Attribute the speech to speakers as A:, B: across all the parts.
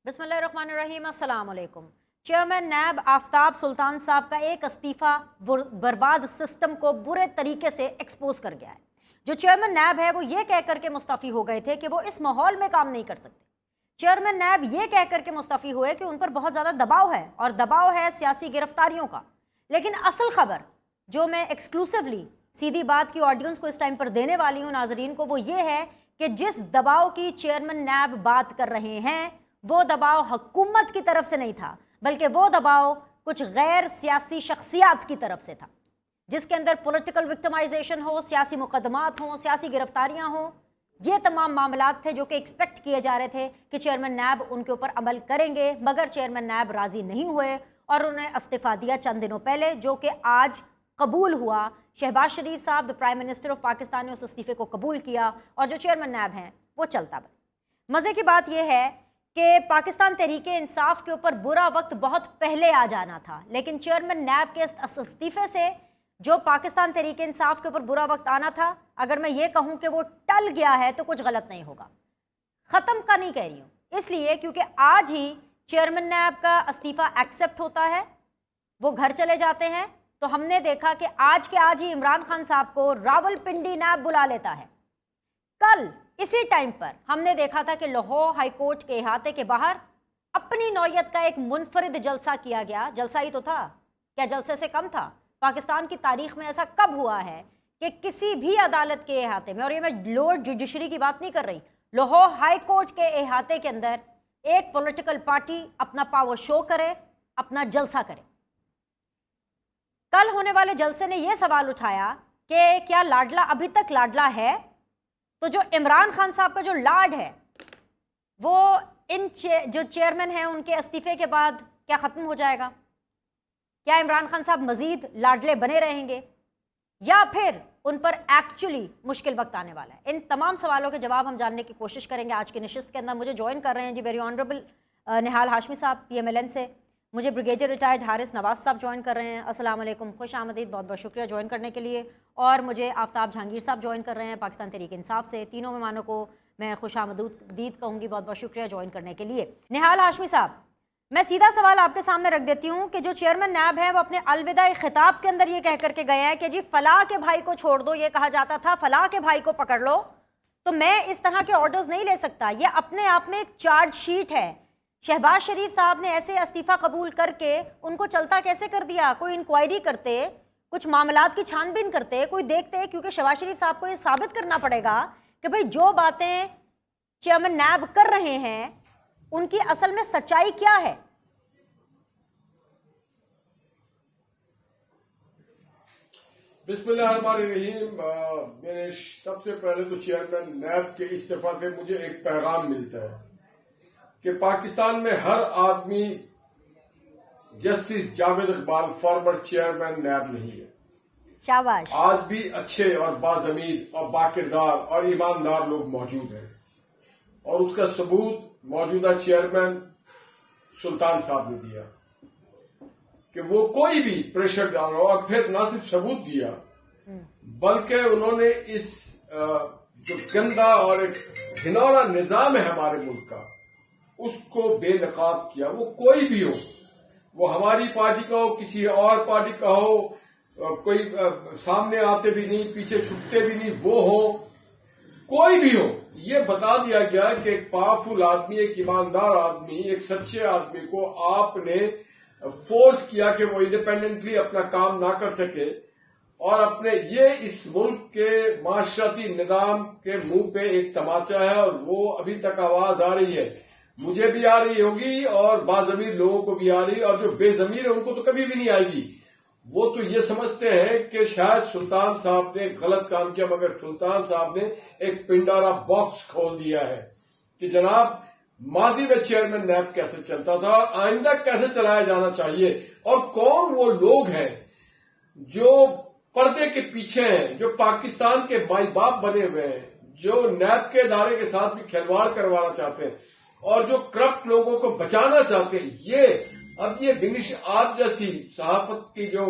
A: बिस्मिल्लाहिर्रहमानिर्रहीम, अस्सलाम वालेकुम। चेयरमैन नैब आफ्ताब सुल्तान साहब का एक इस्तीफ़ा बर्बाद सिस्टम को बुरे तरीके से एक्सपोज कर गया है। जो चेयरमैन नैब है वो ये कह करके मुस्तफ़ी हो गए थे कि वो इस माहौल में काम नहीं कर सकते। चेयरमैन नैब ये कह करके मुस्तफ़ी हुए कि उन पर बहुत ज़्यादा दबाव है और दबाव है सियासी गिरफ्तारियों का। लेकिन असल खबर जो मैं एक्सक्लूसिवली सीधी बात की ऑडियंस को इस टाइम पर देने वाली हूँ, नाजरीन को, वो ये है कि जिस दबाव की चेयरमैन नैब बात कर रहे हैं वो दबाव हुकूमत की तरफ से नहीं था, बल्कि वो दबाव कुछ गैर सियासी शख्सियात की तरफ से था, जिसके अंदर पॉलिटिकल विक्टिमाइजेशन हो, सियासी मुकदमात हों, सियासी गिरफ्तारियां हों। ये तमाम मामलात थे जो कि एक्सपेक्ट किए जा रहे थे कि चेयरमैन नैब उनके ऊपर अमल करेंगे, मगर चेयरमैन नैब राजी नहीं हुए और उन्होंने इस्तीफ़ा दिया चंद दिनों पहले, जो कि आज कबूल हुआ। शहबाज शरीफ साहब, the prime minister of Pakistan, ने उस इस्तीफ़े को कबूल किया और जो चेयरमैन नैब हैं वो चलता बना। मज़े की बात यह है कि पाकिस्तान तहरीके इंसाफ के ऊपर बुरा वक्त बहुत पहले आ जाना था, लेकिन चेयरमैन नैब के इस्तीफे से जो पाकिस्तान तहरीके इंसाफ के ऊपर बुरा वक्त आना था, अगर मैं ये कहूँ कि वो टल गया है तो कुछ गलत नहीं होगा। ख़त्म का नहीं कह रही हूँ, इसलिए क्योंकि आज ही चेयरमैन नैब का इस्तीफ़ा एक्सेप्ट होता है, वो घर चले जाते हैं। तो हमने देखा कि आज के आज ही इमरान खान साहब को रावलपिंडी नैब बुला लेता है। कल इसी टाइम पर हमने देखा था कि लाहौर हाई कोर्ट के अहाते के बाहर अपनी नौयत का एक मुनफरिद जलसा किया गया। जलसा ही तो था, क्या जलसे से कम था? पाकिस्तान की तारीख में ऐसा कब हुआ है कि किसी भी अदालत के अहाते में, और ये मैं लोअर जुडिशरी की बात नहीं कर रही, लाहौर हाई कोर्ट के अहाते के अंदर एक पॉलिटिकल पार्टी अपना पावर शो करे, अपना जलसा करे। कल होने वाले जलसे ने यह सवाल उठाया कि क्या लाडला अभी तक लाडला है? तो जो इमरान खान साहब का जो लाड है वो जो चेयरमैन हैं उनके इस्तीफे के बाद क्या ख़त्म हो जाएगा? क्या इमरान खान साहब मज़ीद लाडले बने रहेंगे या फिर उन पर एक्चुअली मुश्किल वक्त आने वाला है? इन तमाम सवालों के जवाब हम जानने की कोशिश करेंगे आज की नशिस्त के अंदर। मुझे ज्वाइन कर रहे हैं जी वेरी ऑनरेबल निहाल हाशमी साहब PMLN से, मुझे ब्रिगेडियर रिटायर्ड हारिस नवाज साहब ज्वाइन कर रहे हैं। अस्सलाम वालेकुम, खुश आमदीद, बहुत बहुत शुक्रिया ज्वाइन करने के लिए। और मुझे आफ्ताब जहांगीर साहब ज्वाइन कर रहे हैं पाकिस्तान तहरीक इंसाफ से। तीनों मेहमानों को मैं खुश आमदीद कहूँगी, बहुत बहुत शुक्रिया ज्वाइन करने के लिए। निहाल हाशमी साहब, मैं सीधा सवाल आपके सामने रख देती हूँ कि जो चेयरमैन नैब है वो अपने अलविदाई खिताब के अंदर ये कह करके गए हैं कि जी फलाह के भाई को छोड़ दो, ये कहा जाता था फलाह के भाई को पकड़ लो, तो मैं इस तरह के ऑर्डर्स नहीं ले सकता। ये अपने आप में एक चार्जशीट है। शहबाज शरीफ साहब ने ऐसे इस्तीफ़ा कबूल करके उनको चलता कैसे कर दिया? कोई इंक्वायरी करते, कुछ मामलात की छानबीन करते, कोई देखते, क्योंकि शहबाज शरीफ साहब को ये साबित करना पड़ेगा कि भाई जो बातें चेयरमैन नैब कर रहे हैं उनकी असल में सच्चाई क्या है।
B: बिस्मिल्लाहिर्रहमानिर्रहीम। मेरे सबसे पहले तो चेयरमैन नैब के इस्तीफा से मुझे एक पैगाम मिलता है कि पाकिस्तान में हर आदमी justice Javed Iqbal former chairman NAB नहीं है।
A: शाबाश।
B: आज भी अच्छे और बाज़मीर और बाकिरदार और ईमानदार लोग मौजूद हैं और उसका सबूत मौजूदा चेयरमैन सुल्तान साहब ने दिया कि वो कोई भी प्रेशर डाल रहा, और फिर न सिर्फ सबूत दिया बल्कि उन्होंने इस जो गंदा और एक घिनौना निजाम है हमारे मुल्क का, उसको बेनकाब किया। वो कोई भी हो, वो हमारी पार्टी का हो, किसी और पार्टी का हो, कोई सामने आते भी नहीं, पीछे छुपते भी नहीं, वो हो, कोई भी हो, ये बता दिया गया कि एक पावरफुल आदमी, एक ईमानदार आदमी, एक सच्चे आदमी को आपने फोर्स किया कि वो इंडिपेंडेंटली अपना काम ना कर सके, और अपने ये इस मुल्क के माशरती निजाम के मुंह पे एक तमाचा है, और वो अभी तक आवाज आ रही है। मुझे भी आ रही होगी और बाज़मीर लोगों को भी आ रही है, और जो बेजमीर है उनको तो कभी भी नहीं आएगी। वो तो ये समझते हैं कि शायद सुल्तान साहब ने गलत काम किया, मगर सुल्तान साहब ने एक पिंडारा बॉक्स खोल दिया है कि जनाब माजी में चेयरमैन नैब कैसे चलता था और आइंदा कैसे चलाया जाना चाहिए, और कौन वो लोग हैं जो पर्दे के पीछे हैं, जो पाकिस्तान के माई बाप बने हुए हैं, जो नैब के इदारे के साथ भी खिलवाड़ करवाना चाहते हैं और जो करप्ट लोगों को बचाना चाहते हैं। ये बिनिश आद जैसी सहाफत की जो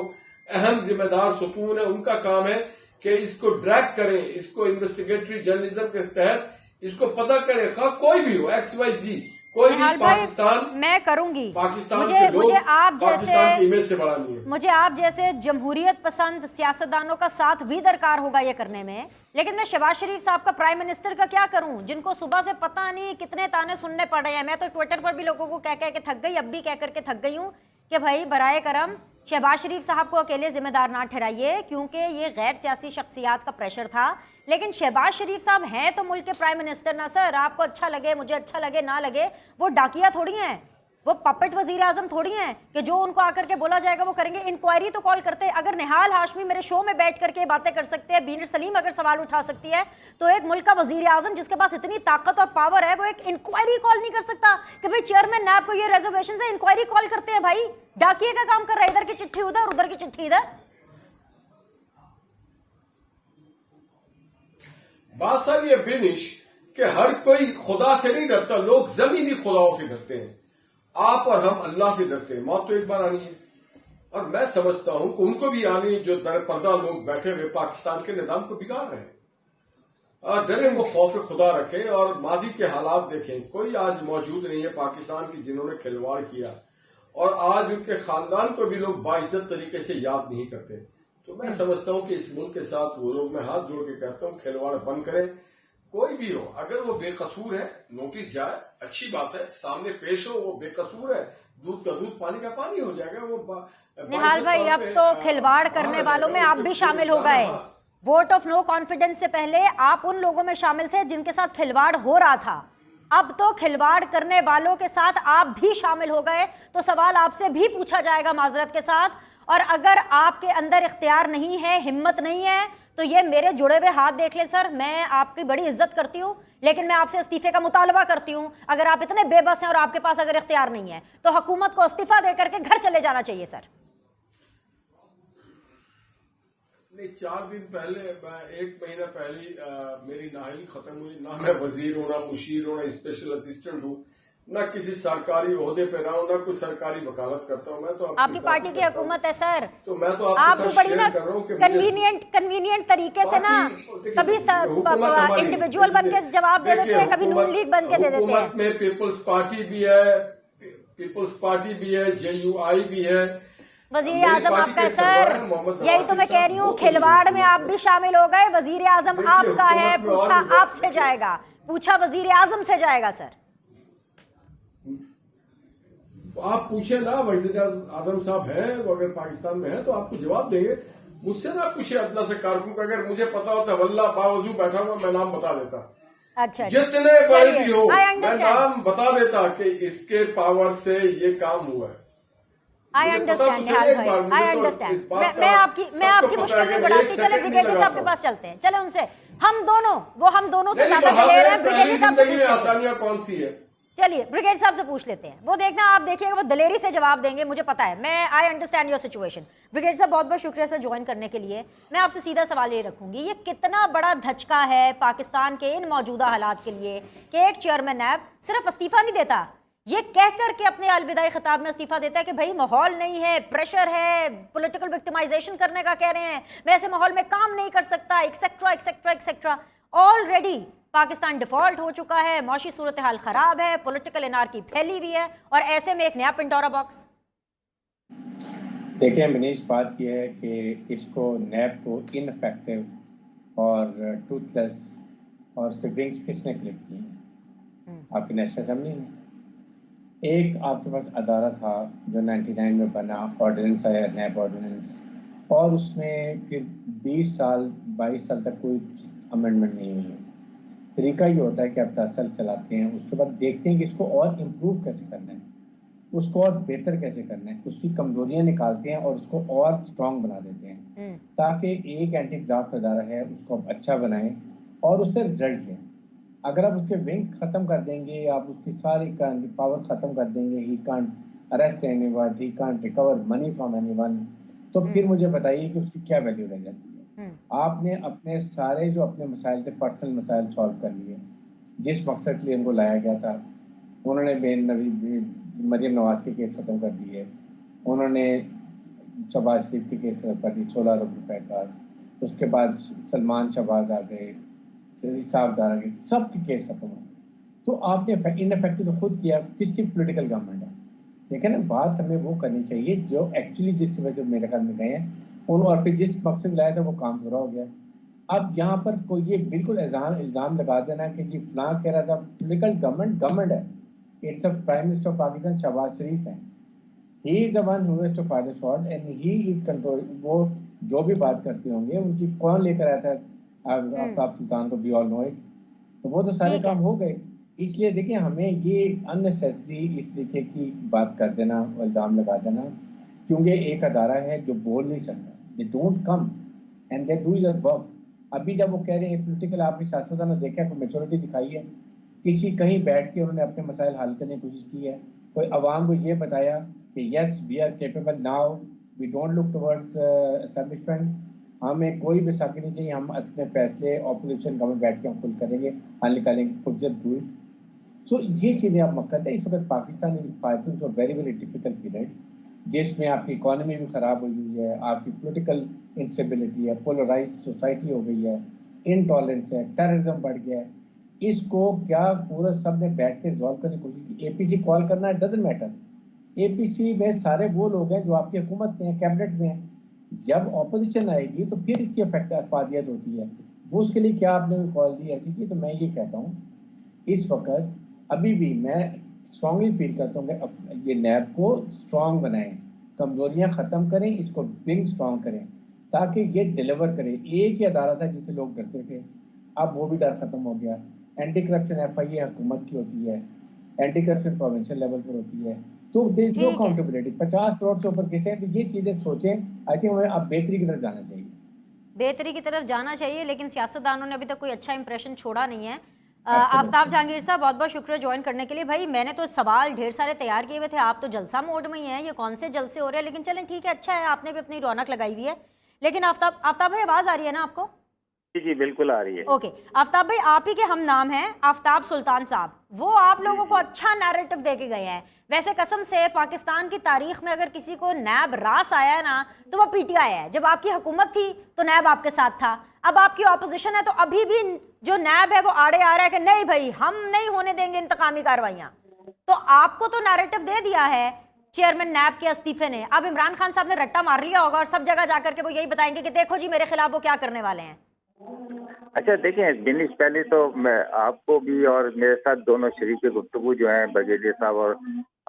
B: अहम जिम्मेदार सुतून है, उनका काम है कि इसको ड्रैग करें, इसको इन्वेस्टिगेटरी जर्नलिज्म के तहत इसको पता करें, खा कोई भी हो, XYZ, कोई भी
A: निहाल भाई,
B: पाकिस्तान
A: मैं करूंगी।
B: पाकिस्तान
A: मुझे
B: के लोग
A: मुझे आप
B: पाकिस्तान की
A: जैसे
B: इमेज से बड़ा नहीं है।
A: मुझे आप जैसे जमहूरियत पसंद सियासतदानों का साथ भी दरकार होगा ये करने में, लेकिन मैं शहबाज शरीफ साहब का प्राइम मिनिस्टर का क्या करूं, जिनको सुबह से पता नहीं कितने ताने सुनने पड़ रहे हैं। मैं तो ट्विटर पर भी लोगों को कह कह के थक गई, अब भी कह करके थक गई हूं कि भाई बराए करम शहबाज शरीफ साहब को अकेले जिम्मेदार ना ठहराइए, क्योंकि ये गैर सियासी शख्सियात का प्रेशर था। लेकिन शहबाज शरीफ साहब हैं तो मुल्क के प्राइम मिनिस्टर ना सर, आपको अच्छा लगे मुझे अच्छा लगे ना लगे, वो डाकिया थोड़ी हैं, वो पपेट वजीर आजम थोड़ी हैं कि जो उनको आकर के बोला जाएगा वो करेंगे। इंक्वायरी तो कॉल करते हैं। अगर निहाल हाशमी मेरे शो में बैठ करके बातें कर सकते हैं, बीनर सलीम अगर सवाल उठा सकती है, तो एक मुल्क का वजीर आजम जिसके पास इतनी ताकत और पावर है, वो एक इंक्वायरी कॉल नहीं कर सकता कि भाई चेयरमैन नैब को ये रिजर्वेशन है, इंक्वायरी कॉल करते हैं। भाई डाकिए का काम कर रहा है, इधर की चिट्ठी उधर, उधर की चिट्ठी इधर।
B: बात सर ये बिनिश कि हर कोई खुदा से नहीं डरता, लोग जमीनी खुदाओं से डरते हैं। आप और हम अल्लाह से डरते हैं। मौत तो एक बार आनी है, और मैं समझता हूं कि उनको भी आनी, जो दरपर्दा लोग बैठे हुए पाकिस्तान के निजाम को बिगाड़ रहे हैं। और डरे वो खौफ खुदा रखें और मादी के हालात देखें। कोई आज मौजूद नहीं है पाकिस्तान की जिन्होंने खिलवाड़ किया, और आज उनके खानदान को भी लोग बाइज्जत तरीके से याद नहीं करते। तो मैं समझता हूं कि इस मुल्क के साथ वो लोग, मैं हाथ जोड़ के कहता हूं, खिलवाड़ बंद करें। कोई भी हो, अगर वो बेकसूर है नोटिस जाए, अच्छी बात है, सामने पेश हो, वो बेकसूर है, दूध का दूध पानी का पानी हो जाएगा। वो
A: निहाल भाई, अब तो खिलवाड़ करने वालों में आप भी शामिल हो गए। वोट ऑफ नो कॉन्फिडेंस से पहले आप उन लोगों में शामिल थे जिनके साथ खिलवाड़ हो रहा था, अब तो खिलवाड़ करने वालों के साथ आप भी शामिल हो गए। तो सवाल आपसे भी पूछा जाएगा माजरत के साथ, और अगर आपके अंदर इख्तियार नहीं है, हिम्मत नहीं है, तो ये मेरे जुड़े हुए हाथ देख ले सर। मैं आपकी बड़ी इज्जत करती हूँ, लेकिन मैं आपसे इस्तीफे का मुतालबा करती हूँ। अगर आप इतने बेबस हैं और आपके पास अगर इख्तियार नहीं है, तो हुकूमत को इस्तीफा देकर के घर चले जाना चाहिए सर।
B: नहीं, 4 दिन पहले, 1 महीना पहले मेरी नाहली खत्म हुई। ना मैं वजीर हूं, ना मुशीर हूं, ना स्पेशल असिस्टेंट हूं, ना किसी सरकारी ओहदे पे रहा हूं, ना कोई सरकारी वकालत करता हूँ। मैं तो
A: आपकी पार्टी की हुकूमत है सर,
B: तो मैं तो
A: आप
B: आपके
A: भी
B: साथ
A: बड़ी ना
B: शेयर कर रहा हूं कि
A: कन्वीनियंट तरीके से ना कभी इंडिविजुअल बन के जवाब दे देते हैं, कभी नून लीग बन के दे देते हैं।
B: हुकूमत में पीपल्स पार्टी भी है, JUI भी है,
A: वजीर आजम आपका है सर। यही तो मैं कह रही हूँ, खिलवाड़ में आप भी शामिल हो गए। वजीर आजम आपका है, पूछा आपसे जाएगा, पूछा वजीर आजम से जाएगा सर।
B: आप पूछे ना, वजीर आजम साहब है, वो अगर पाकिस्तान में है तो आपको जवाब देंगे। मुझसे ना पूछे अदला से कारकुन का, अगर मुझे पता होता वल्लाह बावजूद बैठा हुआ मैं नाम बता देता।
A: अच्छा,
B: जितने बड़े भी हो मैं नाम बता देता कि इसके पावर से ये काम हुआ है।
A: आई अंडरस्टैंड निहाल भाई, आई अंडरस्टैंड। मैं आपकी मुश्किल नहीं बढ़ाती। चले ब्रिगेडियर साहब के पास चलते हैं, चले उनसे, हम दोनों से ज्यादा दलेर हैं। ब्रिगेडियर साहब से पूछ
B: आसानियां कौन सी है?
A: चलिए ब्रिगेड साहब से पूछ लेते हैं, वो देखना, आप देखिएगा वो दलेरी से जवाब देंगे, मुझे पता है। मैं I understand your situation. Brigade साहब बहुत बहुत शुक्रिया सर ज्वाइन करने के लिए। मैं आपसे सीधा सवाल ये रखूंगी, ये कितना बड़ा धचका है पाकिस्तान के इन मौजूदा हालात के लिए कि एक चेयरमैन नैब सिर्फ इस्तीफा नहीं देता, ये कह करके अपने अलविदाई खिताब में इस्तीफा देता है कि भाई माहौल नहीं है, प्रेशर है, पॉलिटिकल विक्टिमाइजेशन करने का कह रहे हैं, मैं ऐसे माहौल में काम नहीं कर सकता, etcetera etcetera etcetera. Already Pakistan default हो चुका है, मौशी सूरत हाल खराब है, पॉलिटिकल एनार्की फैली हुई है, और ऐसे में एक नया पिंडोरा बॉक्स।
C: देखिए मनीष, बात यह है कि इसको नैब को इनफेक्टिव और टूथलेस और उसके विंग्स किसने क्लिप किए? आपकी नेशनल असेंबली ने। एक आपके पास अदारा था जो 99 में बना, ऑर्डिनेंस आया, नैब ऑर्डिनेंस, और उसमें फिर 20 साल 22 साल तक कोई अमेंडमेंट नहीं हुई है। तरीका ये होता है कि आप 10 साल चलाते हैं, उसके बाद देखते हैं कि इसको और इम्प्रूव कैसे करना है, उसको और बेहतर कैसे करना है, उसकी कमजोरियां निकालते हैं और उसको और स्ट्रांग बना देते हैं, ताकि एक एंटी ग्राफ्ट अदारा है उसको आप अच्छा बनाएं और उससे रिजल्ट लें। अगर आप उसके विंग्स खत्म कर देंगे, आप उसकी सारी पावर्स खत्म कर देंगे, he can't arrest anyone, he can't recover money from anyone, तो फिर मुझे बताइए कि उसकी क्या वैल्यू रह जाती है। आपने अपने सारे जो अपने मसाइल थे, पर्सनल मसाइल सॉल्व कर लिए, जिस मकसद के लिए इनको लाया गया था। उन्होंने मरियम नवाज के केस खत्म कर दिए, उन्होंने शहबाज शरीफ के केस खत्म कर दिए 16 अरब रुपए का, उसके बाद सलमान शहबाज आ गए, सबके केस खत्म हो गए। तो आपने इनफेक्टिव तो खुद किया, किसकी पॉलिटिकल गवर्नमेंट है? ठीक है ना, बात हमें वो करनी चाहिए जो एक्चुअली जिसकी वजह मेरे ख्याल में गए हैं उन, और फिर जिस मकसद लाया था वो काम पूरा हो गया। अब यहाँ पर कोई ये बिल्कुल इल्जाम लगा देना कि जी फलां कह रहा था, पॉलिटिकल गवर्नमेंट है, it's a prime minister of Pakistan Shahbaz Sharif है, he is the one who has to fire the shot and he is control. वो जो भी बात करते होंगे उनकी कौन लेकर आया था आफ्ताब सुल्तान को, वी ऑल नो इट। तो वो तो सारे
A: ठीक
C: काम
A: है।
C: हो गए। इसलिए देखिए हमें ये अननेसेसरी इस तरीके की बात कर देना, इल्जाम लगा देना, क्योंकि एक अदारा है जो बोल नहीं सकता, they don't come and they do your work. अभी जब वो कह रहे हैं पोलिटिकल, आपकी सियासतदान ने देखा कोई मेच्योरिटी दिखाई है? किसी कहीं बैठ के उन्होंने अपने मसाइल हल करने की कोशिश की है? कोई अवाम को ये बताया कि yes we are capable now, we don't look towards establishment, हमें कोई भी साकी नहीं चाहिए, हम अपने फैसले ऑपोजिशन गवर्नमेंट बैठ के हम खुद करेंगे, हल निकालेंगे, खुद जब डू इट। सो ये चीज़ें आप मत करते। इस वक्त Pakistan is fighting to very very difficult period, जिसमें आपकी इकोनॉमी भी खराब हुई हुई है, आपकी पॉलिटिकल इंस्टेबिलिटी है, पोलराइज सोसाइटी हो गई है, इनटॉलरेंस है, टेररिज्म बढ़ गया है। इसको क्या पूरा सब ने बैठ के रिजॉल्व करने की कोशिश की? एपीसी कॉल करना, इट डजंट मैटर। एपीसी में सारे वो लोग हैं जो आपकी हुकूमत में हैं, कैबिनेट में हैं। जब ऑपोजिशन आएगी तो फिर इसकी अफादियत होती है। वो उसके लिए क्या आपने कॉल दी ऐसी की? तो मैं ये कहता हूँ इस वक्त अभी भी मैं स्ट्रांगली फील करता हूँ कि ये नैब को स्ट्रांग बनाएं, कमजोरियां खत्म करें, इसको बिग स्ट्रांग करें ताकि ये डिलीवर करे। एक ही अदारा था जिससे लोग डरते थे, अब वो भी डर खत्म हो गया। एंटी करप्शन FIA हुकूमत की होती है, एंटी करप्शन प्रोविंशियल लेवल पर होती है, तो देयर नो
A: ठीक है।
C: अकाउंटेबिलिटी। 50 करोड़ से ऊपर केस हैं, तो ये चीजें सोचें। आई थिंक हमें अब बेहतरी की तरफ जाना चाहिए।
A: बेहतरी की तरफ जाना चाहिए, लेकिन सियासतदानों ने अभी तक कोई अच्छा इंप्रेशन छोड़ा नहीं है। आफ्ताब
C: एब्सोल्युटली।
A: जहांगीर साहब, बहुत बहुत शुक्रिया ज्वाइन करने के लिए। भाई मैंने तो सवाल ढेर सारे तैयार किए हुए थे, आप तो जलसा मोड में ही हैं, ये कौन से जलसे हो रहे हैं, लेकिन चलें ठीक है, अच्छा है, आपने भी अपनी रौनक लगाई हुई है। लेकिन आफ्ताब आफ्ताब भाई, आवाज़ आ रही है ना आपको?
D: जी जी बिल्कुल आ रही है।
A: ओके। आफ्ताब भाई, आप ही के हम नाम हैं आफ्ताब सुल्तान साहब, वो आप लोगों को अच्छा नैरेटिव दे के गए हैं। वैसे कसम से पाकिस्तान की तारीख में अगर किसी को नैब रास आया है ना, तो वो PTI है। जब आपकी हुकूमत थी तो नैब आपके साथ था, अब आपकी ऑपोजिशन है तो अभी भी जो नैब है वो आड़े आ रहा है कि नहीं भाई हम नहीं होने देंगे इंतकामी कार्रवाइयां। तो आपको तो नैरेटिव दे दिया है चेयरमैन नैब के इस्तीफे ने, अब इमरान खान साहब ने रट्टा मार लिया होगा और सब जगह जाकर के वो यही बताएंगे कि देखो जी मेरे खिलाफ वो क्या करने वाले हैं।
D: अच्छा देखें दिनेश, पहले तो मैं आपको भी और मेरे साथ दोनों शरीक गुफ्तगू जो हैं ब्रिगेडियर साहब और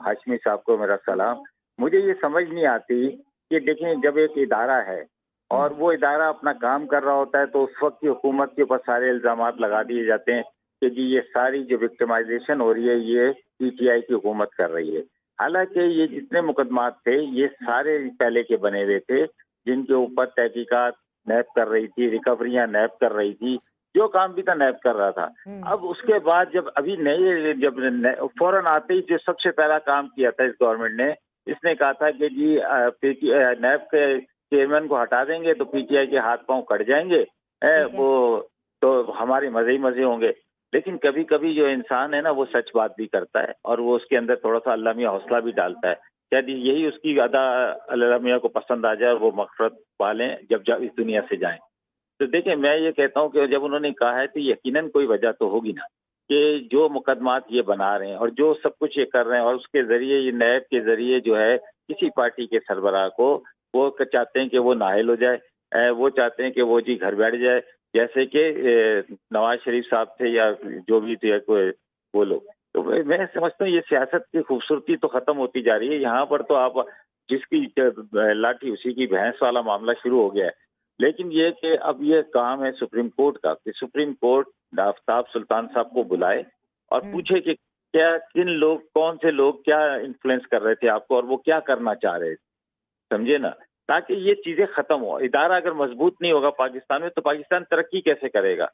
D: हाशमी साहब को मेरा सलाम। मुझे ये समझ नहीं आती कि देखें जब एक इदारा है और वो इदारा अपना काम कर रहा होता है तो उस वक्त की हुकूमत के ऊपर सारे इल्जामात लगा दिए जाते हैं कि जी ये सारी जो विक्टिमाइजेशन हो रही है ये PTI की हुकूमत कर रही है। हालांकि ये जितने मुकदमात थे ये सारे पहले के बने हुए थे, जिनके ऊपर तहकीकात नैब कर रही थी, रिकवरियां नैब कर रही थी, जो काम भी था नैब कर रहा था। अब उसके बाद जब अभी नए जब फौरन आते ही जो सबसे पहला काम किया था इस गवर्नमेंट ने, इसने कहा था कि जी नैब के चेयरमैन को हटा देंगे तो PTI के हाथ पांव कट जाएंगे, वो तो हमारे मजे ही मजे होंगे। लेकिन कभी कभी जो इंसान है ना वो सच बात भी करता है और वो उसके अंदर थोड़ा सा अल्लाह मियां हौसला भी डालता है। शायद यही उसकी अदा अल्लाह मियां को पसंद आ जाए और वो मगफरत पालें जब इस दुनिया से जाएं। तो देखिए मैं ये कहता हूँ कि जब उन्होंने कहा है तो यकीनन कोई वजह तो होगी ना कि जो मुकदमात ये बना रहे हैं और जो सब कुछ ये कर रहे हैं और उसके जरिए ये नैब के जरिए जो है किसी पार्टी के सरबराह को वो चाहते हैं कि वो नाअहल हो जाए, वो चाहते हैं कि वो जी घर बैठ जाए, जैसे कि नवाज शरीफ साहब थे या जो भी थे कोई वो लोग। तो मैं समझता हूँ ये सियासत की खूबसूरती तो खत्म होती जा रही है। यहाँ पर तो आप जिसकी लाठी उसी की भैंस वाला मामला शुरू हो गया है। लेकिन ये कि अब ये काम है सुप्रीम कोर्ट का कि सुप्रीम कोर्ट आफ्ताब सुल्तान साहब को बुलाए और पूछे कि क्या किन लोग कौन से लोग क्या इन्फ्लुएंस कर रहे थे आपको और वो क्या करना चाह रहे थे, समझे ना, ताकि ये चीजें खत्म हो। इदारा अगर मजबूत नहीं होगा पाकिस्तान में तो पाकिस्तान तरक्की कैसे करेगा?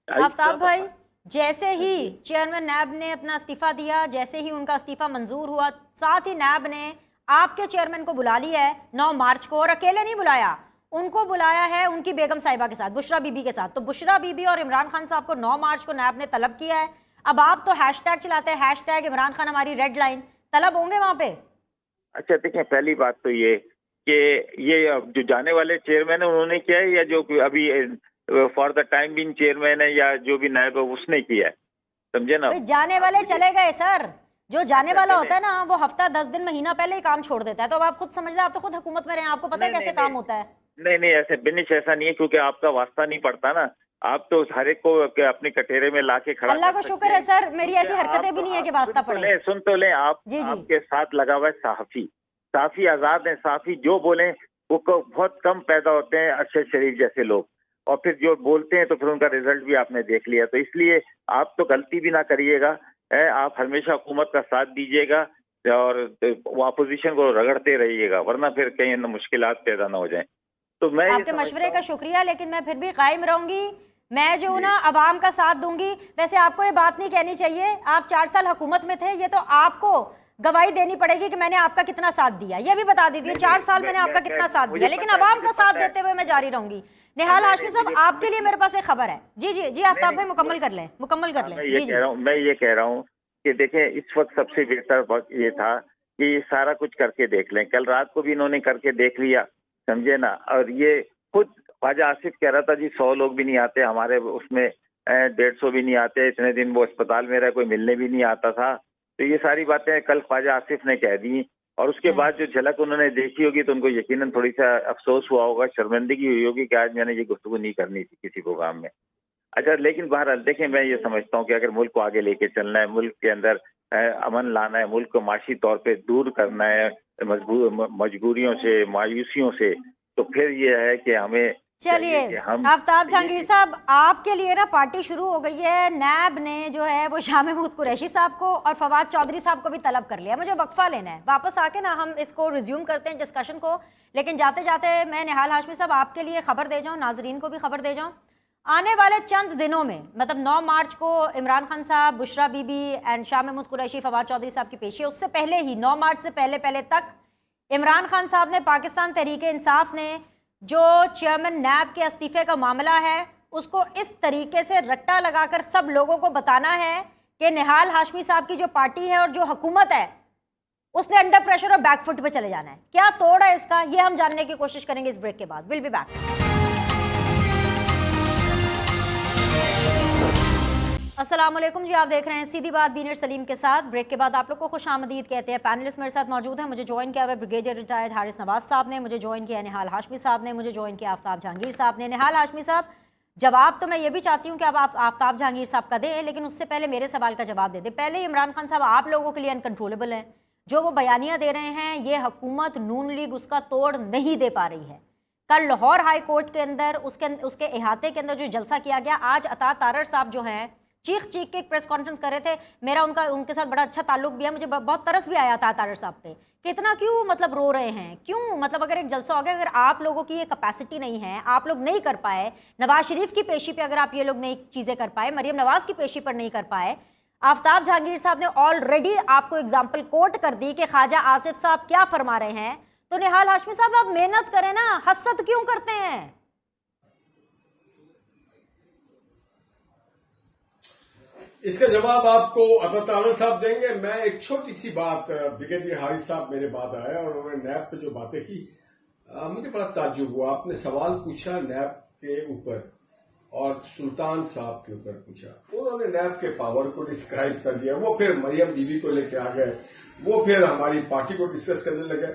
A: आफ्ताब भाई, जैसे ही चेयरमैन नैब ने अपना इस्तीफा दिया, जैसे ही उनका इस्तीफा मंजूर हुआ, साथ ही नैब ने आपके चेयरमैन को बुला लिया है 9 मार्च को, और अकेले नहीं बुलाया, उनको बुलाया है उनकी बेगम साहिबा के साथ, बुशरा बीबी के साथ। तो बुशरा बीबी और इमरान खान साहब को 9 मार्च को नैब ने तलब किया है। अब आप तो हैशटैग चलाते हैं, हैशटैग इमरान खान हमारी रेड लाइन, तलब होंगे वहां पे?
D: अच्छा देखिए, पहली बात तो ये कि ये जो जाने वाले चेयरमैन है उन्होंने किया है या जो अभी for the time being chairman है या जो भी नायब है उसने किया है? समझे ना।
A: भाई जाने वाले चले गए सर, जो जाने वाला होता है ना वो हफ्ता 10 दिन महीना पहले ही काम छोड़ देता है। तो अब आप खुद समझ रहे हैं, आप तो खुद हुकूमत में रहे हैं, आपको पता है कैसे काम होता है।
D: नहीं नहीं, ऐसे बिनिश ऐसा नहीं है, क्योंकि आपका वास्ता नहीं पड़ता ना। आप तो हर एक को अपने कटेरे में लाके खड़ा
A: अल्लाह
D: कर
A: को
D: सकते
A: शुक्र है
D: हैं।
A: सर, मेरी ऐसी
D: क्योंकि
A: हरकतें
D: आप
A: भी
D: तो-
A: नहीं है कि
D: आप
A: वास्ता
D: सुन तो
A: पड़े।
D: लें, सुन तो लें आप।
A: जी जी
D: आपके साथ लगा हुआ है साहफी आजाद है। साहफी जो बोले वो बहुत कम पैदा होते हैं अरशद शरीफ जैसे लोग, और फिर जो बोलते हैं तो फिर उनका रिजल्ट भी आपने देख लिया। तो इसलिए आप तो गलती भी ना करिएगा, आप हमेशा हुकूमत का साथ दीजिएगा और वो अपोजिशन को रगड़ते रहिएगा, वरना फिर कहीं ना मुश्किलात पैदा ना हो जाएं। तो मैं ये
A: आपके
D: समझता
A: मशवरे
D: हूं-
A: का शुक्रिया, लेकिन मैं फिर भी कायम रहूंगी। मैं जो हूं ना अवाम का साथ दूंगी। वैसे आपको ये बात नहीं कहनी चाहिए, आप 4 साल हुकूमत में थे, ये तो आपको गवाही देनी पड़ेगी कि मैंने आपका कितना साथ दिया। ये भी बता दीजिए 4 साल मैंने आपका कितना साथ दिया, लेकिन अवाम का साथ देते हुए मैं जारी रहूंगी। निहाल हाशमी साहब, आपके लिए मेरे पास एक खबर है। जी जी जी, आफ्ताब भाई मुकम्मल कर लें।
D: मैं ये कह रहा हूँ कि देखें, इस वक्त सबसे बेहतर वक्त ये था कि सारा कुछ करके देख लें। कल रात को भी इन्होंने करके देख लिया, समझे ना। और ये खुद ख्वाजा आसिफ कह रहा था जी 100 लोग भी नहीं आते हमारे उसमें, 150 भी नहीं आते, इतने दिन वो अस्पताल में रहा, कोई मिलने भी नहीं आता था। तो ये सारी बातें कल ख्वाजा आसिफ ने कह दी, और उसके बाद जो झलक उन्होंने देखी होगी तो उनको यकीनन थोड़ी सा अफसोस हुआ होगा, शर्मिंदगी हुई होगी कि आज मैंने ये गुफ्तगू नहीं करनी थी किसी प्रोग्राम में। अच्छा, लेकिन बहरहाल देखें, मैं ये समझता हूँ कि अगर मुल्क को आगे लेके चलना है, मुल्क के अंदर अमन लाना है, मुल्क को माशी तौर पे दूर करना है मजबूरियों से, मायूसियों से, तो फिर ये है कि हमें
A: चलिए
D: कि हम
A: आफ्ताब जहांगीर साहब, आपके लिए ना पार्टी शुरू हो गई है। नैब ने जो है वो शाह महमूद कुरैशी साहब को और फवाद चौधरी साहब को भी तलब कर लिया। मुझे वक्फा लेना है, वापस आके ना हम इसको रिज्यूम करते हैं डिस्कशन को। लेकिन जाते जाते मैं निहाल हाशमी साहब आपके लिए खबर दे जाऊँ, नाजरीन को भी खबर दे जाऊँ। आने वाले चंद दिनों में, मतलब 9 मार्च को इमरान खान साहब, बुशरा बीबी एंड शाह महमूद कुरैशी, फवाद चौधरी साहब की पेशी है। उससे पहले ही 9 मार्च से पहले तक इमरान खान साहब ने, पाकिस्तान तहरीक इंसाफ ने जो चेयरमैन नैब के इस्तीफे का मामला है उसको इस तरीके से रट्टा लगाकर सब लोगों को बताना है कि निहाल हाशमी साहब की जो पार्टी है और जो हुकूमत है उसने अंडर प्रेशर और बैकफुट पे चले जाना है। क्या तोड़ है इसका, ये हम जानने की कोशिश करेंगे इस ब्रेक के बाद। Will be back. अस्सलाम वालेकुम जी, आप देख रहे हैं सीधी बात बीनर सलीम के साथ। ब्रेक के बाद आप लोग को खुश आमदीद कहते हैं। पैनलिस्ट मेरे साथ मौजूद हैं। मुझे ज्वाइन किया हुआ ब्रिगेडियर रिटायर्ड हारिस नवाज साहब ने, मुझे ज्वाइन किया निहाल हाशमी साहब ने, मुझे ज्वाइन किया आफ्ताब जहांगीर साहब ने। निहाल हाशमी साहब, जवाब तो मैं ये भी चाहती हूँ कि अब आप आफ्ताब जहांगीर साहब का दें, लेकिन उससे पहले मेरे सवाल का जवाब दे दें। पहले इमरान खान साहब आप लोगों के लिए अनकंट्रोलेबल हैं, जो वो बयानियाँ दे रहे हैं, ये हुकूमत नून लीग उसका तोड़ नहीं दे पा रही है। कल लाहौर हाई कोर्ट के अंदर उसके इहाते के अंदर जो जलसा किया गया, आज अता तारर साहब जो हैं चीख के एक प्रेस कॉन्फ्रेंस कर रहे थे। मेरा उनके साथ बड़ा अच्छा ताल्लुक भी है, मुझे बहुत तरस भी आया था तारर साहब पे, कितना क्यों मतलब रो रहे हैं, क्यों मतलब अगर एक जलसा हो गया, अगर आप लोगों की ये कैपेसिटी नहीं है, आप लोग नहीं कर पाए, नवाज शरीफ की पेशी पे अगर आप ये लोग नई चीज़ें कर पाए, मरियम नवाज की पेशी पर नहीं कर पाए, आफ्ताब जहांगीर साहब ने ऑलरेडी आपको एग्जाम्पल कोट कर दी कि ख्वाजा आसिफ साहब क्या फरमा रहे हैं, तो निहाल हाशमी साहब आप मेहनत करें ना, हसद क्यों करते हैं?
B: इसका जवाब आपको अता तारर साहब देंगे। मैं एक छोटी सी बात, ब्रिगेडियर हारिस साहब मेरे बाद आए और उन्होंने नैब पे जो बातें की, मुझे बड़ा ताज्जुब हुआ। आपने सवाल पूछा नैब के ऊपर और सुल्तान साहब के ऊपर पूछा, उन्होंने नैब के पावर को डिस्क्राइब कर दिया, वो फिर मरियम बीबी को लेके आ गए, वो फिर हमारी पार्टी को डिस्कस करने लगे।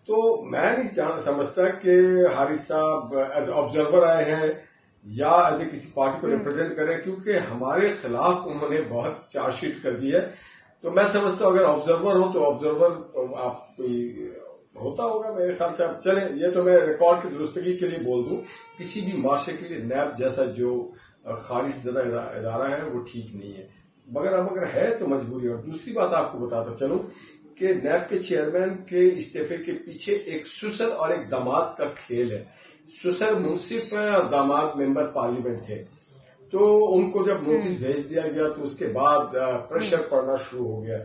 B: तो मैं नहीं समझता कि हारिस साहब एज ऑब्जर्वर आए हैं या एज किसी पार्टी को रिप्रेजेंट करें, क्योंकि हमारे खिलाफ उन्होंने बहुत चार्जशीट कर दी है। तो मैं समझता हूँ अगर ऑब्जर्वर हो तो ऑब्जर्वर आप कोई होता होगा मेरे ख्याल से। चले, ये तो मैं रिकॉर्ड की दुरुस्तगी के लिए बोल दूं, किसी भी माशरे के लिए नैब जैसा जो खारिज ज़दा इदारा है वो ठीक नहीं है, मगर अब अगर है तो मजबूरी। और दूसरी बात आपको बताता चलूं कि नैब के चेयरमैन के इस्तीफे के पीछे एक ससुर और एक दामाद का खेल है। ससुर मुंसिफ है और दामाद मेंबर पार्लियामेंट थे, तो उनको जब नोटिस भेज दिया गया तो उसके बाद प्रेशर पड़ना शुरू हो गया।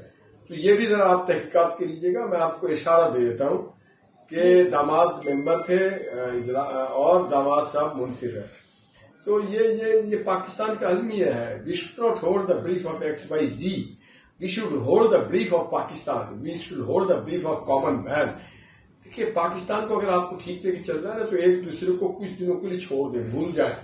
B: तो ये भी जरा आप तहकीकात के लीजिएगा। मैं आपको इशारा दे देता हूं कि दामाद मेंबर थे और दामाद साहब मुंसिफ है। तो ये पाकिस्तान का अलमिया है। We should not hold the brief of XYZ, we should hold the brief of Pakistan, we should hold the brief of common man. देखिए, पाकिस्तान को अगर आपको ठीक लेके चल रहा है ना, तो एक दूसरे को कुछ दिनों के लिए छोड़ दें, भूल जाए,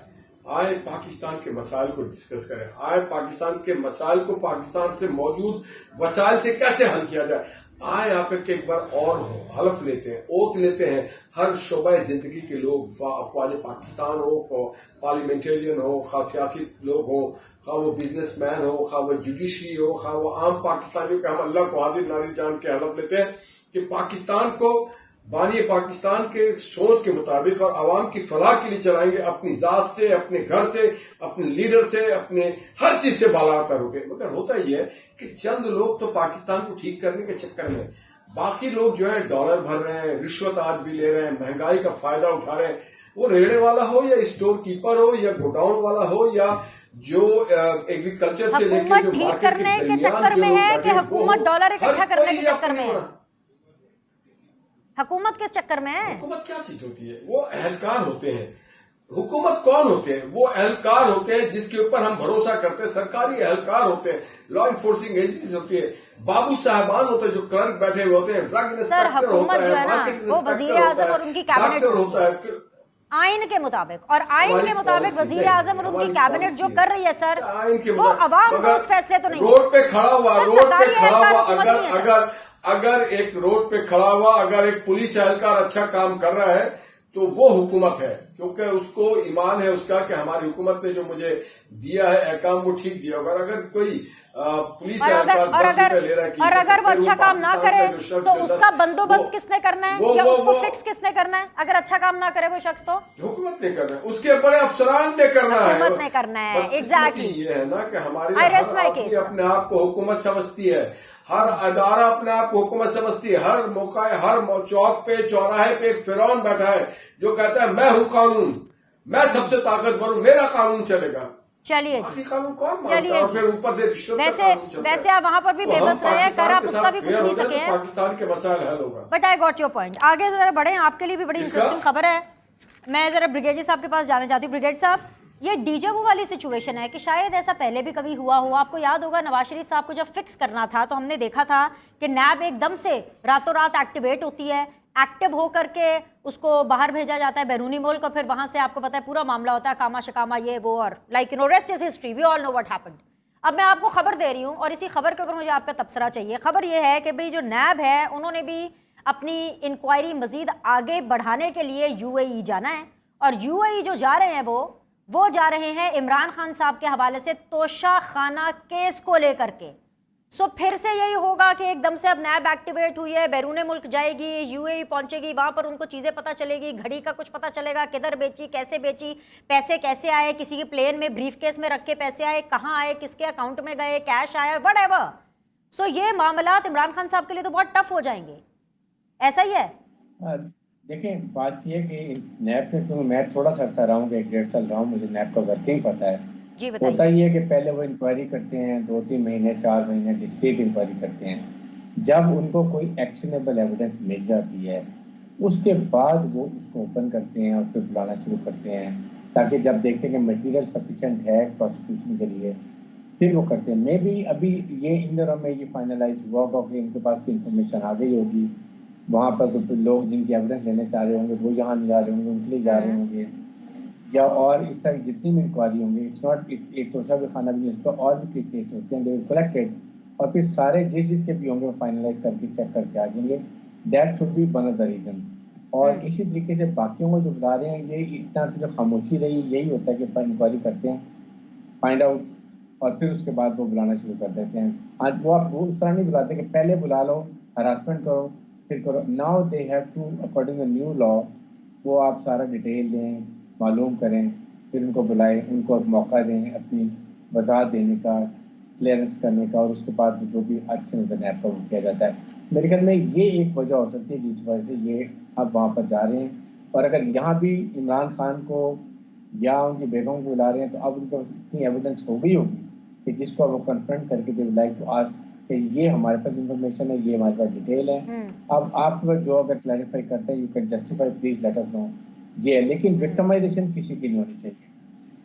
B: आए पाकिस्तान के मसाइल को डिस्कस करें, आए पाकिस्तान के मसाइल को पाकिस्तान से मौजूद वसाइल से कैसे हल किया जाए, आए आकर के एक बार और हो, हलफ लेते हैं, ओत लेते हैं, हर शोबा जिंदगी के लोग, अफवाज पाकिस्तान हो, पार्लियामेंटेरियन हो, खा सियासी लोग हो, खा वो बिजनेसमैन हो, खा वो जुडिशरी हो, खा वो आम पाकिस्तानी हो, हम अल्लाह को हाजिर नाजिर जान के हलफ लेते हैं कि पाकिस्तान को बानी पाकिस्तान के सोच के मुताबिक और आवाम की फलाह के लिए चलाएंगे, अपनी जात से, अपने घर से, अपने लीडर से, अपने हर चीज से बालातर होंगे। मगर होता ही है कि चंद लोग तो पाकिस्तान को ठीक करने के चक्कर में, बाकी लोग जो है डॉलर भर रहे हैं, रिश्वत आज भी ले रहे हैं, महंगाई का फायदा उठा रहे हैं, वो रेड़े वाला हो या स्टोर कीपर हो या गोडाउन वाला हो या जो एग्रीकल्चर से लेकर जो
A: ठीक करने के चक्कर में है कि हुकूमत डॉलर इकट्ठा करने के चक्कर में है? हुकूमत किस चक्कर में है?
B: हुकूमत क्या चीज होती है? वो अहलकार होते हैं। हुकूमत कौन होते हैं? वो अहलकार होते हैं जिसके ऊपर हम भरोसा करते हैं, सरकारी अहलकार होते हैं, लॉ इन्फोर्सिंग एजेंसीज होती है, बाबू साहबान होते हैं जो क्लर्क बैठे हुए होते हैं, ड्रग इंस्पेक्टर होता है, मार्केट
A: वो वजीर आजम और उनकी कैबिनेट
B: होता है, फिर
A: आइन के मुताबिक, और आइन के मुताबिक वजीर आजम और उनकी कैबिनेट जो कर रही है सर, वो अवाम दोस्त फैसले तो नहीं।
B: रोड पे खड़ा हुआ, अगर एक रोड पे खड़ा हुआ, अगर एक पुलिस एहलकार अच्छा काम कर रहा है तो वो हुकूमत है, क्योंकि उसको ईमान है उसका कि हमारी हुकूमत ने जो मुझे दिया है अहकाम वो ठीक दिया होगा। अगर कोई पुलिस एहलकार 10 रुपए ले रहा है
A: और अगर वो अच्छा काम ना करे तो उसका बंदोबस्त किसने करना है या उसको फिक्स किसने करना है? अगर अच्छा काम ना करे वो शख्स तो
B: हुकूमत ने करना है, उसके बड़े अफसरान ने करना है,
A: हुकूमत ने करना है। एग्जैक्टली
B: ये है ना कि हमारे अपने आप को हुकूमत समझती है, हर अदारा अपने आप को हुकूमत समझती है, हर मौका, हर चौक पे चौराहे पे एक फिरौन बैठा है जो कहता है मैं हूं कानून, मैं सबसे ताकतवर हूं, मेरा कानून चलेगा।
A: चलिए
B: कानून कौन मानता है? और फिर ऊपर से रिश्वत
A: वैसे आप वहां पर भी बेबस रहे हैं, कर आप उसका भी कुछ नहीं सके हैं।
B: पाकिस्तान के मसाइल हल होगा।
A: But I got your point. आगे जरा बढ़े, आपके लिए भी बड़ी इंटरेस्टिंग खबर है। मैं जरा ब्रिगेडियर साहब के पास जाना चाहती हूँ। ब्रिगेडियर साहब, ये डीजावू वाली सिचुएशन है कि शायद ऐसा पहले भी कभी हुआ हो। आपको याद होगा नवाज शरीफ साहब को जब फिक्स करना था तो हमने देखा था कि नैब एकदम से रातों रात एक्टिवेट होती है, एक्टिव हो करके उसको बाहर भेजा जाता है बैरूनी मुल्क, और फिर वहां से आपको पता है पूरा मामला होता है कामा शकामा ये वो, और like rest is history, we all know what happened. अब मैं आपको खबर दे रही हूँ और इसी खबर के ऊपर मुझे आपका तबसरा चाहिए। खबर ये है कि भाई जो नैब है उन्होंने भी अपनी इंक्वायरी मजीद आगे बढ़ाने के लिए यूएई जाना है, और यूएई जो जा रहे हैं वो जा रहे हैं इमरान खान साहब के हवाले से तोशा खाना केस को लेकर के। सो फिर से यही होगा कि एकदम से अब नैब एक्टिवेट हुई है, बैरून मुल्क जाएगी, यूएई पहुंचेगी, वहां पर उनको चीज़ें पता चलेगी, घड़ी का कुछ पता चलेगा, किधर बेची, पैसे कैसे आए, किसी के प्लेन में ब्रीफकेस में रख के पैसे आए, कहाँ आए, किसके अकाउंट में गए, कैश आया, व्हाटएवर। सो ये मामलात इमरान खान साहब के लिए तो बहुत टफ हो जाएंगे, ऐसा ही है?
C: देखिए बात यह कि नैब में, क्योंकि मैं थोड़ा सा अर्सा रहा हूँ, 1-1.5 साल रहा हूँ, मुझे नैब का वर्किंग पता है। होता ही है कि पहले वो इंक्वायरी करते हैं, 2-3 महीने 4 महीने डिस्क्रीट इंक्वायरी करते हैं। जब उनको कोई एक्शनेबल एविडेंस मिल जाती है उसके बाद वो उसको ओपन करते हैं और फिर बुलाना शुरू करते हैं, ताकि जब देखते हैं कि मटेरियल सफिशिएंट है प्रोसिक्यूशन के लिए फिर वो करते हैं। मे बी अभी ये इन दिनों में ये फाइनलाइज हुआ होगा कि इनके पास कोई इन्फॉर्मेशन आ गई होगी, वहाँ पर लोग जिनकी एविडेंस लेने चाह रहे होंगे वो यहाँ नहीं जा रहे होंगे, उनके लिए जा रहे होंगे, या और इस तरह जितनी भी इंक्वायरी होंगी, इट्स नॉट एक तोशा भी खाना भी नहीं, और भी केस होते हैं, दे विल कलेक्टेड, और फिर सारे जिस के भी होंगे वो फाइनलाइज करके चेक करके आ जाएंगे। That should be one of the reason. और इसी तरीके से बाकियों को जो बुला रहे हैं, ये इतना से जो खामोशी रही, यही होता है कि इंक्वायरी करते हैं, फाइंड आउट, और फिर उसके बाद वो बुलाना शुरू कर देते हैं। वो आप वो उस तरह नहीं बुलाते कि पहले बुला लो, हरासमेंट करो, फिर करो। Now they have to according to new law, वो आप सारा डिटेल दें, मालूम करें, फिर उनको बुलाएं, उनको मौका दें अपनी वजाहत देने का, क्लियरेंस करने का, और उसके बाद जो भी एक्शन नैब का वो किया जाता है। मेरे ख्याल में ये एक वजह हो सकती है जिस वजह से ये अब वहाँ पर जा रहे हैं। और अगर यहाँ भी इमरान खान को या उनकी बेगम को बुला रहे हैं तो अब उनको इतनी एविडेंस हो गई होगी कि जिसको वो कन्फ्रंट करके दे लाइक तो आज ये हमारे पास इंफॉर्मेशन है, ये हमारे पास डिटेल है। अब आप जो अगर क्लैरिफाई करते हैं, you can justify, please let us know ये। लेकिन विक्टिमाइजेशन किसी की नहीं होनी चाहिए।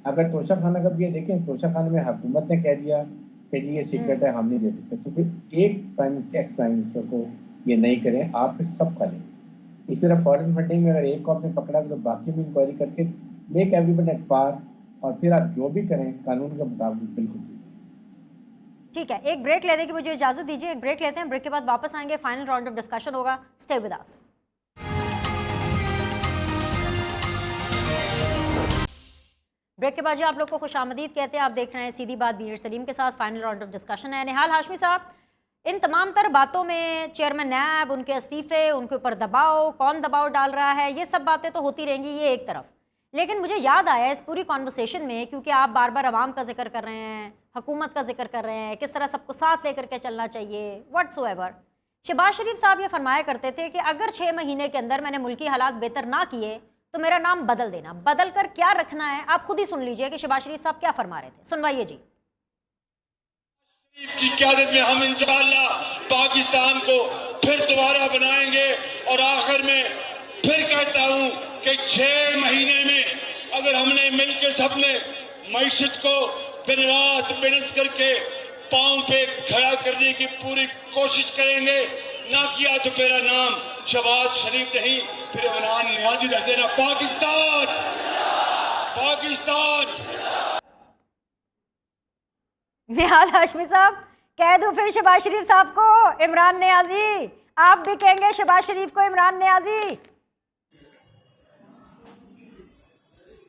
C: अगर तोशा खाना का भी ये देखें, तोशा खाना में हुकूमत ने कह दिया कि जी ये सीक्रेट है, हम नहीं दे सकते, तो फिर एक prime minister, ex prime minister को ये नहीं करें, आप फिर सब करें। इस तरह फॉरेन फंडिंग में अगर एक को आपने पकड़ा तो बाकी भी इंक्वायरी करके मेक एवरीवन एट पार, और फिर आप जो भी करें कानून के मुताबिक बिल्कुल।
A: ठीक है, एक ब्रेक लेने की मुझे इजाजत दीजिए, एक ब्रेक लेते हैं, ब्रेक के बाद वापस आएंगे, फाइनल राउंड ऑफ डिस्कशन होगा, स्टे विद अस। ब्रेक के बाद जी आप लोग को खुशामदीद कहते हैं, आप देख रहे हैं सीधी बात मीर सलीम के साथ, फाइनल राउंड ऑफ डिस्कशन है। निहाल हाशमी साहब, इन तमाम तर बातों में चेयरमैन नैब, उनके इस्तीफे, उनके ऊपर दबाव, कौन दबाव डाल रहा है, ये सब बातें तो होती रहेंगी, ये एक तरफ। लेकिन मुझे याद आया इस पूरी कॉन्वर्सेशन में, क्योंकि आप बार बार अवाम का जिक्र कर रहे हैं, हुकूमत का जिक्र कर रहे हैं, किस तरह सबको साथ लेकर के चलना चाहिए, व्हाट्सोएवर। शहबाज शरीफ साहब ये फरमाया करते थे कि अगर 6 महीने के अंदर मैंने मुल्की हालात बेहतर ना किए तो मेरा नाम बदल देना। बदल कर क्या रखना है, आप खुद ही सुन लीजिए कि शहबाज शरीफ साहब क्या फरमा रहे थे, सुनवाइए जी।
E: की क़यादत में हम इंशाअल्लाह पाकिस्तान को फिर दोबारा बनाएंगे। और आखिर में फिर कहता हूं कि 6 महीने में अगर हमने मिलकर सबने मईशत को दिन रात मेहनत करके पांव पे खड़ा करने की पूरी कोशिश करेंगे, ना किया तो मेरा नाम शहबाज शरीफ नहीं, फिर इमरान नियाज़ी रख देना। पाकिस्तान पाकिस्तान।
A: निहाल हाशमी साहब, कह दूं फिर शहबाज शरीफ साहब को इमरान नियाजी, आप भी कहेंगे शहबाज शरीफ को इमरान नियाजी?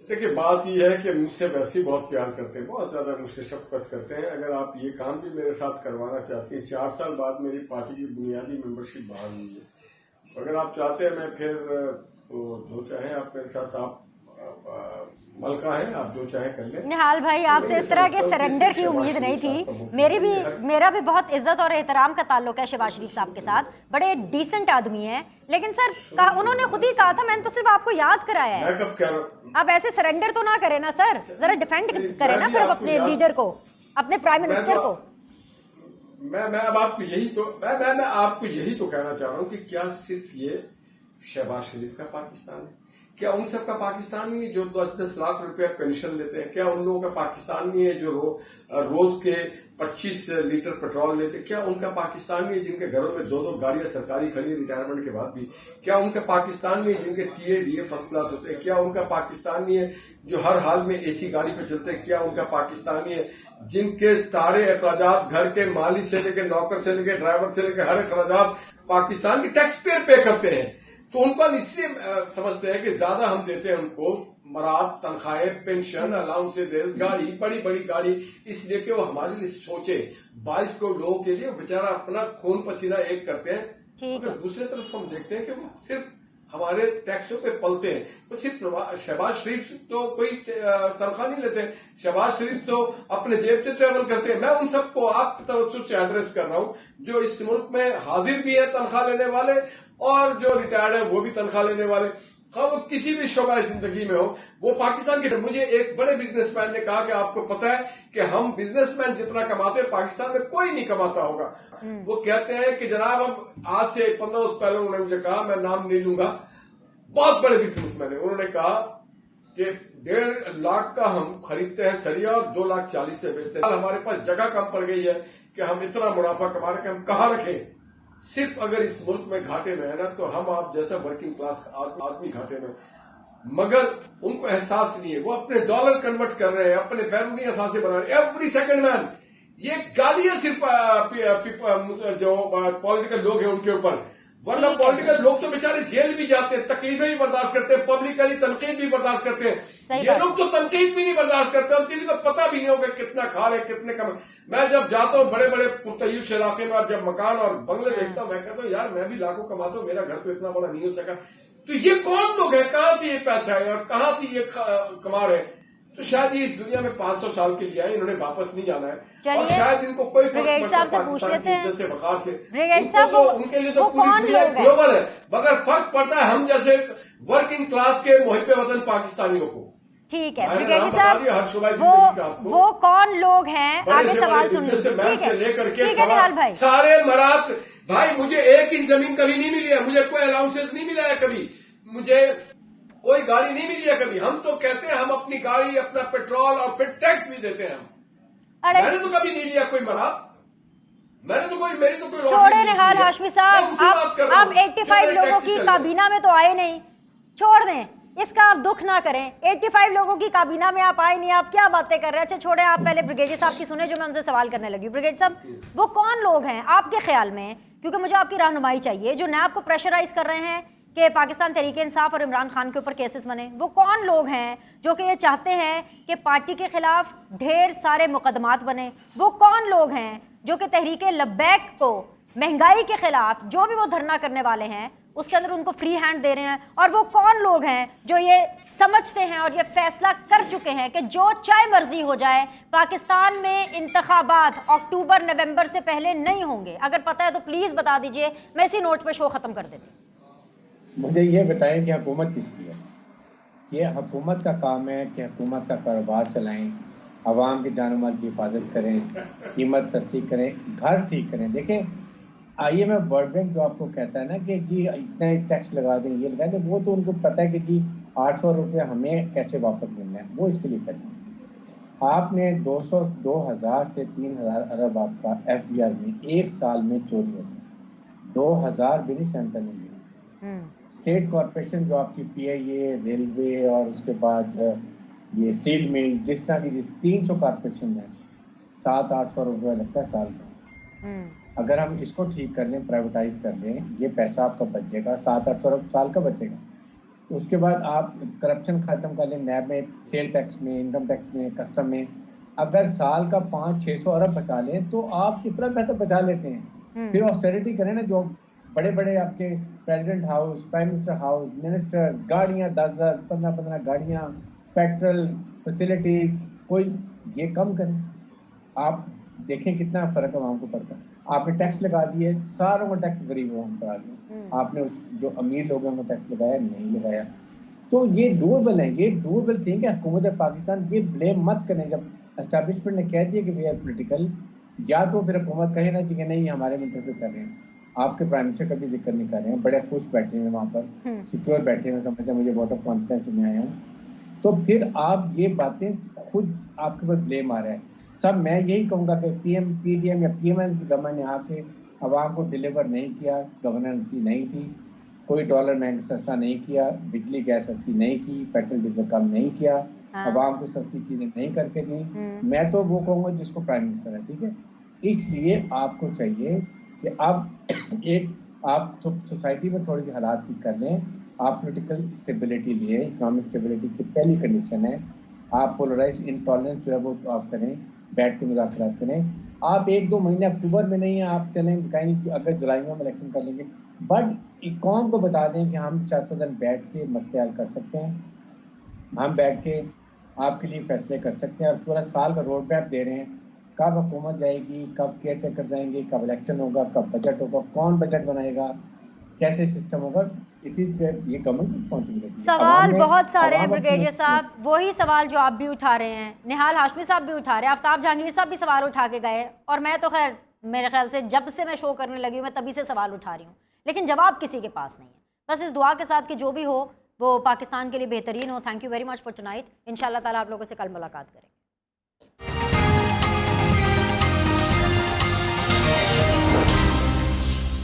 B: देखिए, बात यह है कि मुझसे वैसे ही बहुत प्यार करते हैं, बहुत ज्यादा मुझसे शफकत करते हैं। अगर आप ये काम भी मेरे साथ करवाना चाहती हैं, 4 साल बाद मेरी पार्टी की बुनियादी मेंबरशिप बहाल हुई है। अगर आप चाहते हैं मैं फिर तो जो चाहे आप मेरे साथ, आप मलका है, आप जो चाहे कर लें।
A: निहाल भाई, आपसे इस तरह के सरेंडर की उम्मीद नहीं थी। मेरा भी बहुत इज्जत और एहतराम का ताल्लुक है शहबाज शरीफ साहब के साथ, बड़े डिसेंट आदमी हैं। लेकिन सर उन्होंने खुद ही कहा था, मैंने तो सिर्फ आपको याद कराया है।
B: मैं कब कह रहा हूं?
A: आप ऐसे सरेंडर तो ना करें ना सर, जरा डिफेंड करें ना फिर अपने लीडर को, अपने प्राइम मिनिस्टर को।
B: मैं अब आपको यही तो मैं आपको यही तो कहना चाह रहा हूं कि क्या सिर्फ ये शहबाज शरीफ का पाकिस्तान है? क्या उन सब का पाकिस्तान नहीं है जो 10-10 लाख रुपया पेंशन लेते हैं? क्या उन लोगों का पाकिस्तान नहीं है जो रोज के 25 लीटर पेट्रोल लेते हैं? क्या उनका पाकिस्तान नहीं है जिनके घरों में 2-2 गाड़ियां सरकारी खड़ी है रिटायरमेंट के बाद भी? क्या उनका पाकिस्तान नहीं है जिनके टीए फर्स्ट क्लास होते हैं? क्या उनका पाकिस्तान नहीं है जो हर हाल में एसी गाड़ी पे चलते हैं? क्या उनका पाकिस्तान नहीं है जिनके सारे अखराजात, घर के माली से लेकर नौकर से लेकर ड्राइवर से लेकर हर अखराजात पाकिस्तान के टैक्स पेयर पे करते हैं? तो उनको हम इसलिए समझते हैं कि ज्यादा हम देते हैं उनको मराद, तनख्वाहें, पेंशन, अलाउंसेज, गाड़ी, बड़ी बड़ी गाड़ी, इसलिए कि वो हमारे लिए सोचे। 22 करोड़ लोगों के लिए बेचारा अपना खून पसीना एक करते हैं। अगर दूसरी तरफ हम देखते हैं कि वो सिर्फ हमारे टैक्सों पे पलते हैं। तो सिर्फ शहबाज शरीफ तो कोई तनख्वाह नहीं लेते, शहबाज शरीफ तो अपने जेब से ट्रेवल करते हैं। मैं उन सबको आपकी तरफ से एड्रेस कर रहा हूं जो इस मुल्क में हाजिर भी है तनख्वाह लेने वाले, और जो रिटायर्ड है वो भी तनख्वाह लेने वाले, वो किसी भी शोबा जिंदगी में हो, वो पाकिस्तान के। मुझे एक बड़े बिजनेसमैन ने कहा कि आपको पता है कि हम बिजनेसमैन जितना कमाते हैं पाकिस्तान में कोई नहीं कमाता होगा। वो कहते हैं कि जनाब हम आज से 15 वर्ष पहले, उन्होंने मुझे कहा, मैं नाम नहीं लूंगा, बहुत बड़े बिजनेसमैन है, उन्होंने कहा कि 1.5 लाख का हम खरीदते हैं सरिया और 2,40,000 से बेचते हैं। हमारे पास जगह कम पड़ गई है कि हम इतना मुनाफा कमा रहे हैं, हम कहाँ रखें? सिर्फ अगर इस मुल्क में घाटे में है ना, तो हम आप जैसा वर्किंग क्लास आदमी घाटे में, मगर उनको एहसास नहीं है। वो अपने डॉलर कन्वर्ट कर रहे हैं, अपने बैरूनी असासे बना रहे हैं एवरी सेकंड मैन। ये गालियां सिर्फ जो पॉलिटिकल लोग हैं उनके ऊपर, वरना पॉलिटिकल लोग तो बेचारे जेल भी जाते हैं, तकलीफें भी बर्दाश्त करते हैं, पब्लिकली तनकीद भी बर्दाश्त करते हैं। ये लोग तो तनकीद भी नहीं बर्दाश्त करते, और किसी को पता भी नहीं होगा कितना खा रहे कितने कम। मैं जब जाता हूँ बड़े बड़े पुरतयूश इलाके में और जब मकान और बंगले देखता हूँ, मैं कहता हूँ यार मैं भी लाखों कमाता हूँ, मेरा घर तो इतना बड़ा नहीं हो सका। तो ये कौन लोग हैं, कहाँ से ये पैसा है और कहाँ से ये कमा रहे हैं? तो शायद ये इस दुनिया में 500 साल के लिए आए, इन्होंने वापस नहीं जाना है, और शायद इनको कोई फर्क पड़ता है पाकिस्तान की इज्जत से वकार से। तो उनके लिए तो पूरी दुनिया ग्लोबल है, मगर फर्क पड़ता है हम जैसे वर्किंग क्लास के मुहिब्बे वतन पाकिस्तानियों को।
A: ठीक है ब्रिगेडियर साहब, वो कौन लोग हैं, आगे सवाल सुन लीजिए।
B: से लेकर के सारे मरात भाई, मुझे एक इंच जमीन कभी नहीं मिली है, मुझे कोई अलाउंसेस नहीं मिला है कभी, मुझे कोई गाड़ी नहीं मिली है कभी। हम तो कहते हैं हम अपनी गाड़ी, अपना पेट्रोल और फिर टैक्स भी देते हैं हम। मैंने तो कभी नहीं लिया कोई मरात, मैंने तो मेरी तो कोई
A: छोड़े निहाल हाशमी साहब, आप 85 लोगों की काबीना में तो आए नहीं, छोड़ दें। इसका आप दुख ना करें। 85 लोगों की काबीना में आप आए नहीं, आप क्या बातें कर रहे हैं। अच्छा छोड़े, आप पहले ब्रिगेडियर साहब की सुने जो मैं उनसे सवाल करने लगी। ब्रिगेडियर साहब, वो कौन लोग हैं आपके ख्याल में, क्योंकि मुझे आपकी रहनुमाई चाहिए, जो नैब को प्रेशराइज कर रहे हैं कि पाकिस्तान तहरीक इंसाफ और इमरान खान के ऊपर केसेस बने? वो कौन लोग हैं जो कि ये चाहते हैं कि पार्टी के खिलाफ ढेर सारे मुकदमात बने? वो कौन लोग हैं जो कि तहरीक लब्बैक को महंगाई के खिलाफ जो भी वो धरना करने वाले हैं उसके अंदर उनको फ्री हैंड दे रहे हैं? और वो कौन लोग हैं जो ये समझते हैं और ये फैसला कर चुके हैं कि जो चाहे मर्जी हो जाए, पाकिस्तान में इंतखाबात अक्टूबर नवंबर से पहले नहीं होंगे? अगर पता है तो प्लीज़ बता दीजिए, मैं इसी नोट पे शो ख़त्म कर देती हूँ।
C: मुझे ये बताएं कि हुकूमत किसकी है? ये हुकूमत का काम है कि हुकूमत का कारोबार चलाएं, आवाम के जान माल की हिफाजत करें, कीमत सस्ती करें, घर ठीक करें। देखें, IMF वर्ल्ड बैंक जो आपको कहता है ना कि जी इतना ही टैक्स लगा दें, ये लगा दें, वो तो उनको पता है कि जी 800 रुपये हमें कैसे वापस मिलना है, वो इसके लिए करते हैं। आपने 2000 से 3000 अरब आपका FBR में एक साल में चोरी होती है। 2000 भी नहीं, सेंटर नहीं। स्टेट कॉरपोरेशन जो आपकी PIA, रेलवे और उसके बाद ये स्टील मिल, जिस तरह की 300 कॉरपोरेशन है, 700-800 रुपये लगता है साल का। अगर हम इसको ठीक कर लें, प्राइवेटाइज कर लें, ये पैसा आपका बचेगा, 700-800 रुपये साल का बचेगा। उसके बाद आप करप्शन खत्म कर लें, नैब में, सेल टैक्स में, इनकम टैक्स में, कस्टम में, अगर साल का 500-600 अरब बचा लें तो आप कितना पैसा बचा लेते हैं। फिर ऑस्टेरिटी करें ना, जो बड़े बड़े आपके president house, prime minister house, minister, गाड़ियाँ 10,000 15-15 गाड़ियाँ, पेट्रोल फैसिलिटी, कोई ये कम करें। आप देखें कितना फ़र्क आवाम को पड़ता है। आपने टैक्स लगा दिए, सारों को टैक्स गरीबों को करा दिया। आपने उस जो अमीर लोगों को टैक्स लगाया नहीं लगाया, तो ये डूएबल है, ये डूएबल थिंग है। हुकूमत पाकिस्तान ये ब्लेम मत करें। जब एस्टैब्लिशमेंट ने कह दिया कि वी आर पोलिटिकल, या तो फिर हुकूमत कहे ना कि नहीं हमारे में इंटरफेयर कर रहे हैं। आपके प्राइम मिनिस्टर कभी जिक्र नहीं कर रहे हैं, बड़े खुश बैठे हैं वहाँ पर, सिक्योर बैठे हैं, समझते हैं मुझे वोट ऑफ कॉन्फिडेंस में आया हूँ। तो फिर आप ये बातें खुद आपके ऊपर ब्लेम आ रहा है सब। मैं यही कहूँगा कि PDM या PML की गवर्नमेंट ने आके आवाम को डिलीवर नहीं किया, गवर्नेंस ही नहीं थी, कोई डॉलर महंगा सस्ता नहीं किया, बिजली गैस सस्ती नहीं की, पेट्रोल डीजल कम नहीं किया, आवाम को सस्ती चीज़ें नहीं करके दी। मैं तो वो कहूँगा जिसको प्राइम मिनिस्टर है, ठीक है। इसलिए आपको चाहिए कि आप सोसाइटी में थोड़ी सी हालात ठीक कर लें। आप पोलिटिकल स्टेबिलिटी लिए, इकोनॉमिक स्टेबिलिटी की पहली कंडीशन है। आप पोलराइज इंटॉलरेंस जो है वो आप करें, बैठ के मुज़ाकरात करें। आप 1-2 महीने अक्टूबर में नहीं, आप चलें कहीं अगर जुलाई में हम इलेक्शन कर लेंगे, बट कौम को बता दें कि हम सियासतदान बैठ के मसले हल कर सकते हैं, हम बैठ के आपके लिए फैसले कर सकते हैं। और पूरा साल का रोड मैप दे रहे हैं, कब हुकूमत जाएगी, कब केयर टेकर जाएंगे, कब इलेक्शन होगा, कब बजट होगा, कौन बजट बनाएगा, कैसे सिस्टम होगा। इट इज ये गवर्नमेंट रिस्पॉन्सिबिलिटी।
A: सवाल बहुत सारे हैं ब्रिगेडियर साहब, वही सवाल जो आप भी उठा रहे हैं, निहाल हाशमी साहब भी उठा रहे हैं, आफ्ताब जहांगीर साहब भी सवाल उठा के गए, और मैं तो खैर मेरे ख्याल से जब से मैं शो करने लगी हूँ मैं तभी से सवाल उठा रही हूँ, लेकिन जवाब किसी के पास नहीं है। बस इस दुआ के साथ कि जो भी हो वो पाकिस्तान के लिए बेहतरीन हो। Thank you very much for tonight. इंशाल्लाह ताला आप लोगों से कल मुलाकात करें।